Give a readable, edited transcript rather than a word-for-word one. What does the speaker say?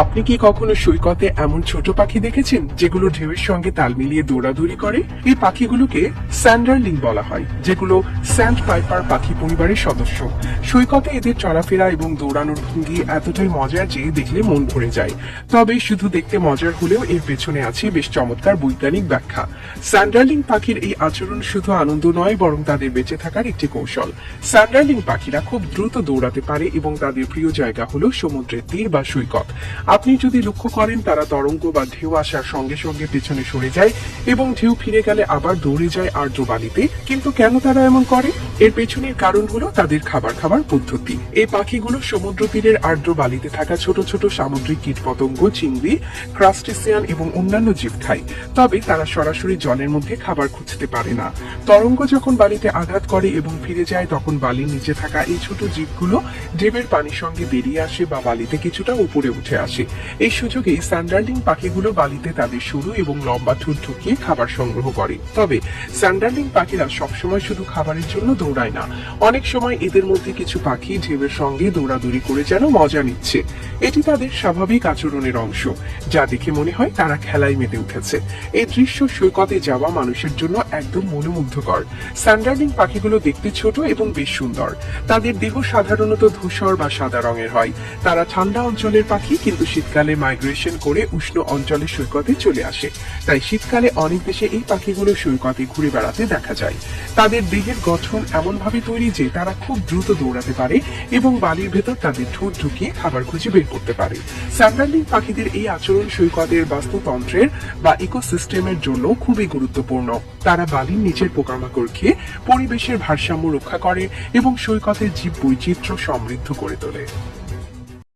আপনি কি কখনো সৈকতে এমন ছোট পাখি দেখেছেন যেগুলো ঢেউয়ের সঙ্গে তাল মিলিয়ে দৌড়াদৌড়ি করে? এই পাখিগুলোকে স্যান্ডারলিং বলা হয়, যেগুলো স্যান্ড পাইপার পাখি পরিবারের সদস্য। সৈকতে এদের চলাফেরা এবং দৌড়ানোর ভঙ্গি এতটাই মজার যে দেখলে মন ভরে যায়। তবে শুধু দেখতে মজার হলেও এর পেছনে আছে বেশ চমৎকার বৈজ্ঞানিক ব্যাখ্যা। স্যান্ডারলিং পাখির এই আচরণ শুধু আনন্দ নয়, বরং তাদের বেঁচে থাকার একটি কৌশল। স্যান্ডারলিং পাখিরা খুব দ্রুত দৌড়াতে পারে এবং তাদের প্রিয় জায়গা হলো সমুদ্রের তীর বা সৈকত। আপনি যদি লক্ষ্য করেন, তারা তরঙ্গ বা ঢেউ আসার সঙ্গে সঙ্গে পেছনে সরে যায় এবং ঢেউ ফিরে গেলে আবার দৌড়ে যায় আর্দ্র বালিতে। কিন্তু কেন তারা এমন করে? এর পেছনের কারণ হলো তাদের খাবার খাবার পদ্ধতি। এই পাখিগুলো সমুদ্র তীরের আর্দ্র বালিতে থাকা ছোট ছোট সামুদ্রিক কীটপতঙ্গ, চিংড়ি, ক্রাস্টেসিয়ান এবং অন্যান্য জীব খায়। তবে তারা সরাসরি জলের মধ্যে খাবার খুঁজতে পারে না। তরঙ্গ যখন বালিতে আঘাত করে এবং ফিরে যায়, তখন বালির নিচে থাকা এই ছোট জীবগুলো ঢেউয়ের পানির সঙ্গে বেরিয়ে আসে বা বালিতে কিছুটা উপরে উঠে আসে। এই সুযোগে স্যান্ডারলিং পাখিগুলো বালিতে তাদের সরু এবং লম্বা ঠোঁট ঢুকিয়ে খাবার সংগ্রহ করে। তবে স্যান্ডারলিং পাখিরা সবসময় শুধু খাবারের জন্য দৌড়ায় না। অনেক সময় এদের মধ্যে কিছু পাখি ঢেউয়ের সঙ্গে দৌড়াদৌড়ি করে যেন মজা নিচ্ছে। এটি তাদের স্বাভাবিক আচরণের অংশ, যা দেখে মনে হয় তারা খেলায় মেতে উঠেছে। এই দৃশ্য সৈকতে যাওয়া মানুষের জন্য একদম মনোমুগ্ধকর। স্যান্ডারলিং পাখিগুলো দেখতে ছোট এবং বেশ সুন্দর। তাদের দেহ সাধারণত ধূসর বা সাদা রঙের হয়। তারা ঠান্ডা অঞ্চলের পাখি, কিন্তু শীতকালে মাইগ্রেশন করে উষ্ণ অঞ্চলের সৈকতে চলে আসে। তাই শীতকালে অনেক দেশে এই পাখিগুলো সৈকতে ঘুরে বেড়াতে দেখা যায়। তাদের দেহের গঠন এমন ভাবে তৈরি যে তারা খুব দ্রুত দৌড়াতে পারে এবং বালির ভেতর তাদের ঠোঁট ঢুকিয়ে খাবার খুঁজে বের করতে পারে। স্যান্ডারলিং পাখিদের এই আচরণ সৈকতের বাস্তুতন্ত্রের বা ইকোসিস্টেমের জন্য খুবই গুরুত্বপূর্ণ। তারা বালির নিচের পোকামাকড় খেয়ে পরিবেশের ভারসাম্য রক্ষা করে এবং সৈকতের জীব বৈচিত্র্য সমৃদ্ধ করে তোলে।